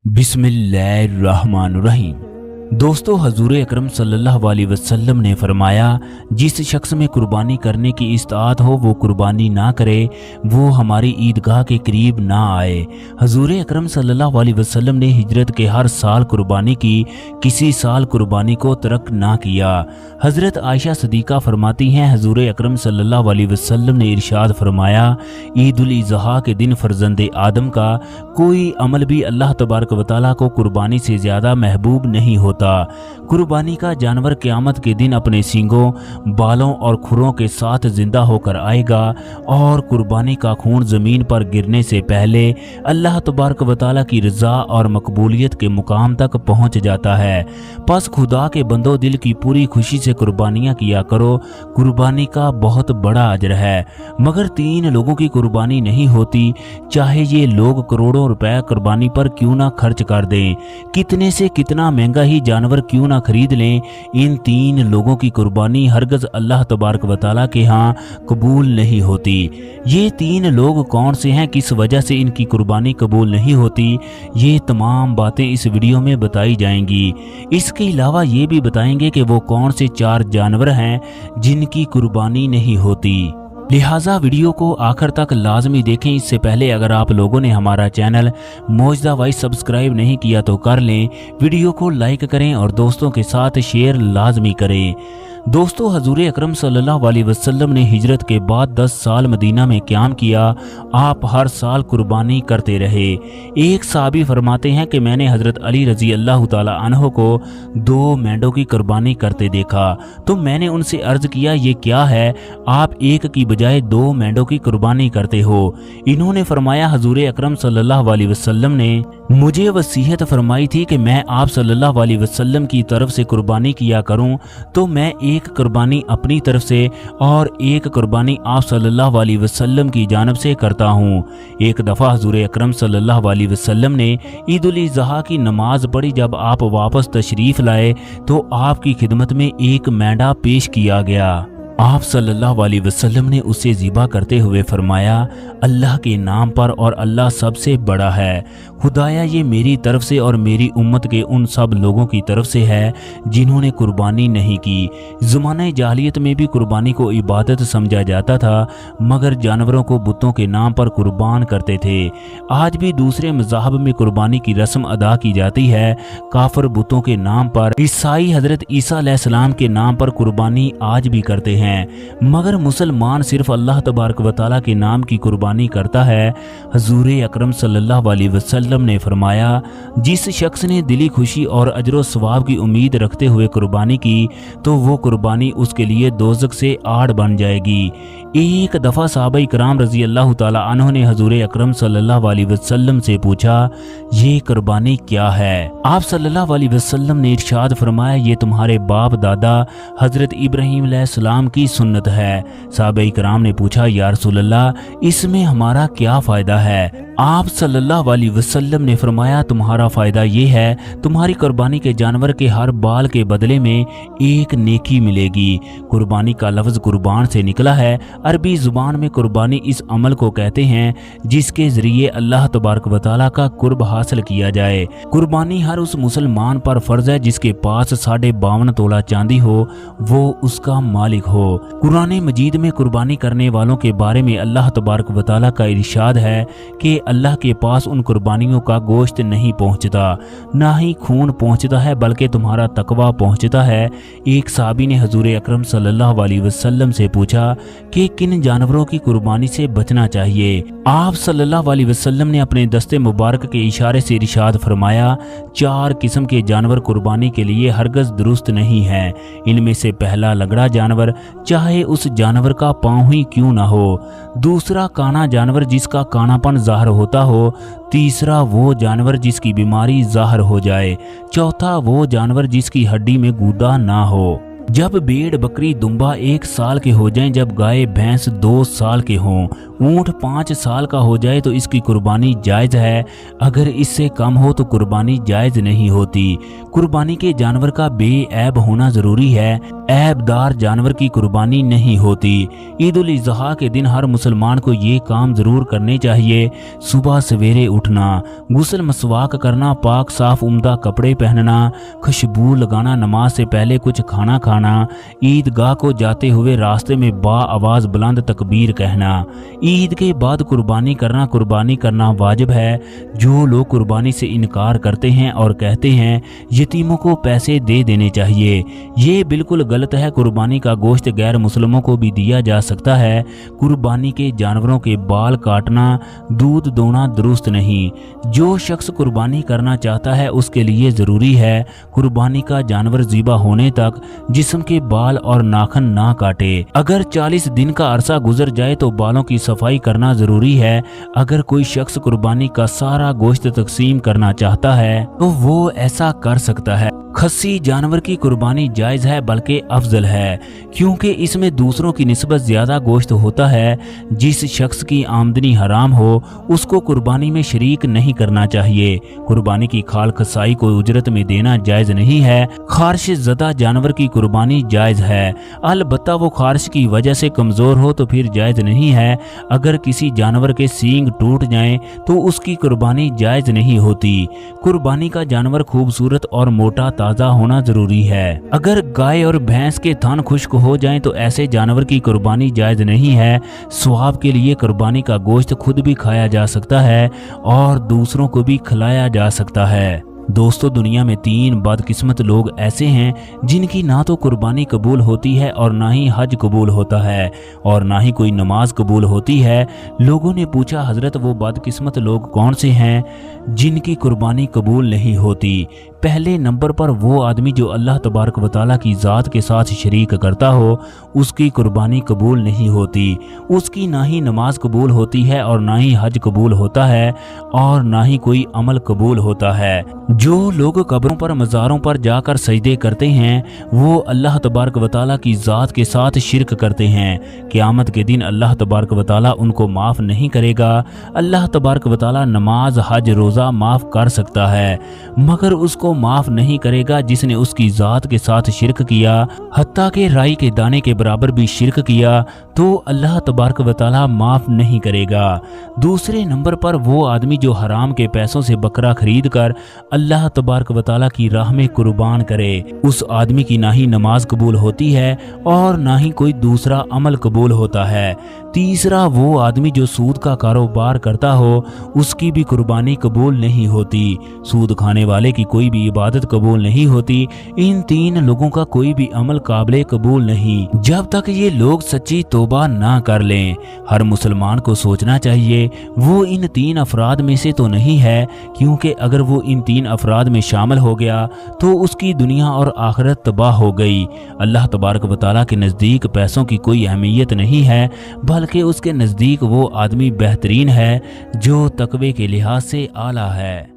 बिस्मिल्लाहिर्रहमानिर्रहीम। दोस्तों, हजूर अकरम सल्लल्लाहु अलैहि वसल्लम ने फरमाया, जिस शख्स में कुर्बानी करने की इस्तात हो वो कुर्बानी ना करे, वो हमारी ईदगाह के करीब ना आए। हजूर अकरम सल्लल्लाहु अलैहि वसल्लम ने हिजरत के हर साल कुर्बानी की, किसी साल कुर्बानी को तर्क ना किया। हजरत आयशा सदीका फरमाती हैं, हजूर अकरम सल्लल्लाहु अलैहि वसल्लम ने इरशाद फरमाया, ईद उल अज़हा के दिन फर्जंदे आदम का कोई अमल भी अल्लाह तबारक व तआला को कुर्बानी से ज़्यादा महबूब नहीं होता। कुर्बानी का जानवर क़यामत के दिन अपने सींगों, बालों और खुरों के साथ जिंदा होकर आएगा और कुर्बानी का खून ज़मीन पर गिरने से पहले अल्लाह तबारक व तआला की रज़ा और मकबूलियत के मुकाम तक पहुंच जाता है। बस खुदा के बंदो, दिल की पूरी खुशी से कुर्बानियाँ किया करो, कुर्बानी का बहुत बड़ा अजर है। मगर 3 लोगों की कुर्बानी नहीं होती, चाहे ये लोग करोड़ों रुपए कुर्बानी पर क्यों ना खर्च कर दें, कितने से कितना महंगा ही जानवर क्यों ना खरीद लें, इन 3 लोगों की कुर्बानी हरगज अल्लाह तबारक व तआला के यहाँ कबूल नहीं होती। ये 3 लोग कौन से हैं, किस वजह से इनकी कुर्बानी कबूल नहीं होती, ये तमाम बातें इस वीडियो में बताई जाएंगी। इसके अलावा ये भी बताएंगे कि वो कौन से 4 जानवर हैं जिनकी कुर्बानी नहीं होती। लिहाजा वीडियो को आखिर तक लाजमी देखें। इससे पहले अगर आप लोगों ने हमारा चैनल मौजदा वाइज सब्सक्राइब नहीं किया तो कर लें, वीडियो को लाइक करें और दोस्तों के साथ शेयर लाजमी करें। दोस्तों, हजूर अकरम सल्लल्लाहु अलैहि वसल्लम ने हिजरत के बाद 10 साल मदीना में क़याम किया। आप हर साल कुर्बानी करते रहे। एक सहाबी फरमाते हैं कि मैंने हज़रत अली रज़ी अल्लाह ताला अन्हो को 2 मेंढों की कुर्बानी करते देखा, तो मैंने उनसे अर्ज़ किया, ये क्या है, आप एक की बजाय 2 मेंढों की कुर्बानी करते हो। इन्होंने फरमाया, हजूर अकरम सल्लल्लाहु अलैहि वसल्लम ने मुझे वसीयत फरमाई थी कि मैं आप सल्लल्लाहु अलैहि वसल्लम की तरफ से कुर्बानी किया करूं, तो मैं एक कुर्बानी अपनी तरफ से और एक कुर्बानी आप सल्लल्लाहु अलैहि वसल्लम की जानब से करता हूं। एक दफ़ा हजूर अकरम सल्लल्लाहु अलैहि वसल्लम ने ईद उल अज़हा की नमाज पढ़ी। जब आप वापस तशरीफ़ लाए तो आपकी खिदमत में एक मेंढा पेश किया गया। आप सल्लल्लाहु अलैहि वसल्लम ने उसे ज़िबा करते हुए फरमाया, अल्लाह के नाम पर, और अल्लाह सबसे बड़ा है। खुदाया, ये मेरी तरफ से और मेरी उम्मत के उन सब लोगों की तरफ से है जिन्होंने कुर्बानी नहीं की। ज़माने जाहिलियत में भी कुर्बानी को इबादत समझा जाता था, मगर जानवरों को बुतों के नाम पर कुर्बान करते थे। आज भी दूसरे मज़ाहब में कुर्बानी की रस्म अदा की जाती है, काफिर बुतों के नाम पर। ईसाई हज़रत ईसा अलैहिस्सलाम के नाम पर कुर्बानी आज भी करते हैं, मगर मुसलमान सिर्फ अल्लाह तबारक व तआला के नाम की कुर्बानी करता है। हजूर अकरम सल्लल्लाहु अलैहि वसल्लम ने फरमाया, जिस शख्स ने दिली खुशी और अजर व सवाब की उम्मीद रखते हुए कुर्बानी की, तो वो कुर्बानी उसके लिए दोज़ख से आड़ बन जाएगी। एक दफ़ा सहाबाए किराम रज़ी अल्लाह ताला अन्हो ने हजूर अकरम सल्लल्लाहु अलैहि वसल्लम से पूछा, ये कुर्बानी क्या है? आप सल्लल्लाहु अलैहि वसल्लम ने इरशाद फरमाया, ये तुम्हारे बाप दादा हजरत इब्राहीम अलैहिस्सलाम की सुन्नत है। सहाबाए किराम ने पूछा, या रसूल अल्लाह, इसमें हमारा क्या फ़ायदा है? आप सल्लल्लाहु अलैहि वसल्लम ने फरमाया, तुम्हारा फ़ायदा ये है, तुम्हारी कुर्बानी के जानवर के हर बाल के बदले में एक नेकी मिलेगी। कुर्बानी का लफ्ज़ कुर्बान से निकला है। अरबी ज़ुबान में कुर्बानी इस अमल को कहते हैं जिसके ज़रिए अल्लाह तबारक व तआला का कुर्ब हासिल किया जाए। कुर्बानी हर उस मुसलमान पर फ़र्ज़ है जिसके पास 52.5 तोला चांदी हो, वो उसका मालिक हो। कुरान मजीद में कुर्बानी करने वालों के बारे में अल्लाह तबारक व तआला का इरशाद है कि अल्लाह के पास उन कुर्बानियों का गोश्त नहीं पहुंचता, ना ही खून पहुंचता है, बल्कि तुम्हारा तकवा पहुंचता है। एक सहाबी ने हजूर अकरम सल्लल्लाहु अलैहि वसल्लम से पूछा कि किन जानवरों की कुर्बानी से बचना चाहिए? आप सल्लल्लाहु अलैहि वसल्लम ने अपने दस्ते मुबारक के इशारे से इरशाद फरमाया, 4 किस्म के जानवर कुर्बानी के लिए हरगज दुरुस्त नहीं है। इनमें से पहला लगड़ा जानवर, चाहे उस जानवर का पाँव ही क्यों ना हो। दूसरा काना जानवर, जिसका कानापन ज़ाहिर होता हो। तीसरा वो जानवर जिसकी बीमारी ज़ाहिर हो जाए। चौथा वो जानवर जिसकी हड्डी में गूदा ना हो। जब भेड़ बकरी दुम्बा 1 साल के हो जाएं, जब गाय भैंस 2 साल के हों, ऊंट 5 साल का हो जाए तो इसकी कुर्बानी जायज़ है। अगर इससे कम हो तो कुर्बानी जायज़ नहीं होती। कुर्बानी के जानवर का बेऐब होना ज़रूरी है। ऐबदार जानवर की कुर्बानी नहीं होती। ईद उल अज़हा के दिन हर मुसलमान को ये काम ज़रूर करने चाहिए। सुबह सवेरे उठना, गुस्ल मसवाक करना, पाक साफ उम्दा कपड़े पहनना, खुशबू लगाना, नमाज से पहले कुछ खाना खाना, ईदगाह को जाते हुए रास्ते में बा आवाज़ बुलंद तकबीर कहना। ईद के बाद कुर्बानी करना वाजिब है। जो लोग कुर्बानी से इनकार करते हैं और कहते हैं यतीमों को पैसे दे देने चाहिए, ये बिल्कुल गलत है। कुर्बानी का गोश्त गैर मुस्लिमों को भी दिया जा सकता है। कुर्बानी के जानवरों के बाल काटना, दूध दोना दुरुस्त नहीं। जो शख्स कुर्बानी करना चाहता है उसके लिए ज़रूरी है कुर्बानी का जानवर ज़िबा होने तक जिस्म के बाल और नाखन ना काटे। अगर 40 दिन का अरसा गुजर जाए तो बालों की सफाई करना ज़रूरी है। अगर कोई शख्स कुर्बानी का सारा गोश्त तकसीम करना चाहता है तो वो ऐसा कर सकता है। खस्सी जानवर की कुर्बानी जायज़ है बल्कि अफजल है, क्योंकि इसमें दूसरों की निस्बत ज़्यादा गोश्त होता है। जिस शख्स की आमदनी हराम हो उसको कुर्बानी में शरीक नहीं करना चाहिए। कुर्बानी की खाल खसाई को उजरत में देना जायज़ नहीं है। खारिश ज़दा जानवर की कुर्बानी जायज़ है, अलबत्ता वो खारिश की वजह से कमज़ोर हो तो फिर जायज़ नहीं है। अगर किसी जानवर के सींग टूट जाएं तो उसकी कुर्बानी जायज़ नहीं होती। कुर्बानी का जानवर खूबसूरत और मोटा ताज़ा होना ज़रूरी है। अगर गाय और भैंस के थन खुश्क हो जाएं तो ऐसे जानवर की कुर्बानी जायज़ नहीं है। स्वाब के लिए कुर्बानी का गोश्त खुद भी खाया जा सकता है और दूसरों को भी खिलाया जा सकता है। दोस्तों, दुनिया में 3 बदकिस्मत लोग ऐसे हैं जिनकी ना तो कुर्बानी कबूल होती है और ना ही हज कबूल होता है और ना ही कोई नमाज कबूल होती है। लोगों ने पूछा, हजरत वो बदकिस्मत लोग कौन से हैं जिनकी कुर्बानी कबूल नहीं होती? पहले नंबर पर वो आदमी जो अल्लाह तबारक व तआला की ज़ात के साथ शरीक करता हो, उसकी कुर्बानी कबूल नहीं होती। उसकी ना ही नमाज कबूल होती है और ना ही हज कबूल होता है और ना ही कोई अमल कबूल होता है। जो लोग कब्रों पर मज़ारों पर जाकर सजदे करते हैं वो अल्लाह तबारक व तआला की ज़ात के साथ शिरक करते हैं। क़यामत के दिन अल्लाह तबारक व तआला उनको माफ़ नहीं करेगा। अल्लाह तबारक व तआला नमाज, हज, रोज़ा माफ़ कर सकता है मगर उसको माफ़ नहीं करेगा जिसने उसकी ज़ात के साथ शिरक किया। हत्ता के राई के दाने के बराबर भी शिरक किया तो अल्लाह तबारक व तआला माफ़ नहीं करेगा। दूसरे नंबर पर वो आदमी जो हराम के पैसों से बकरा खरीद कर अल्लाह तबारक व तआला की राह में कुर्बान करे, उस आदमी की ना ही नमाज कबूल होती है और ना ही कोई दूसरा अमल कबूल होता है। तीसरा, वो आदमी जो सूद का कारोबार करता हो उसकी भी कुर्बानी कबूल नहीं होती। सूद खाने वाले की कोई भी इबादत कबूल नहीं होती। इन 3 लोगों का कोई भी अमल काबिल कबूल नहीं जब तक ये लोग सच्ची तौबा ना कर लें। हर मुसलमान को सोचना चाहिए वो इन 3 अफराद में से तो नहीं है, क्योंकि अगर वो इन 3 अफराद में शामिल हो गया तो उसकी दुनिया और आखिरत तबाह हो गई। अल्लाह तबारक व तआला के नज़दीक पैसों की कोई अहमियत नहीं है, बल्कि उसके नज़दीक वो आदमी बेहतरीन है जो तकवे के लिहाज से आला है।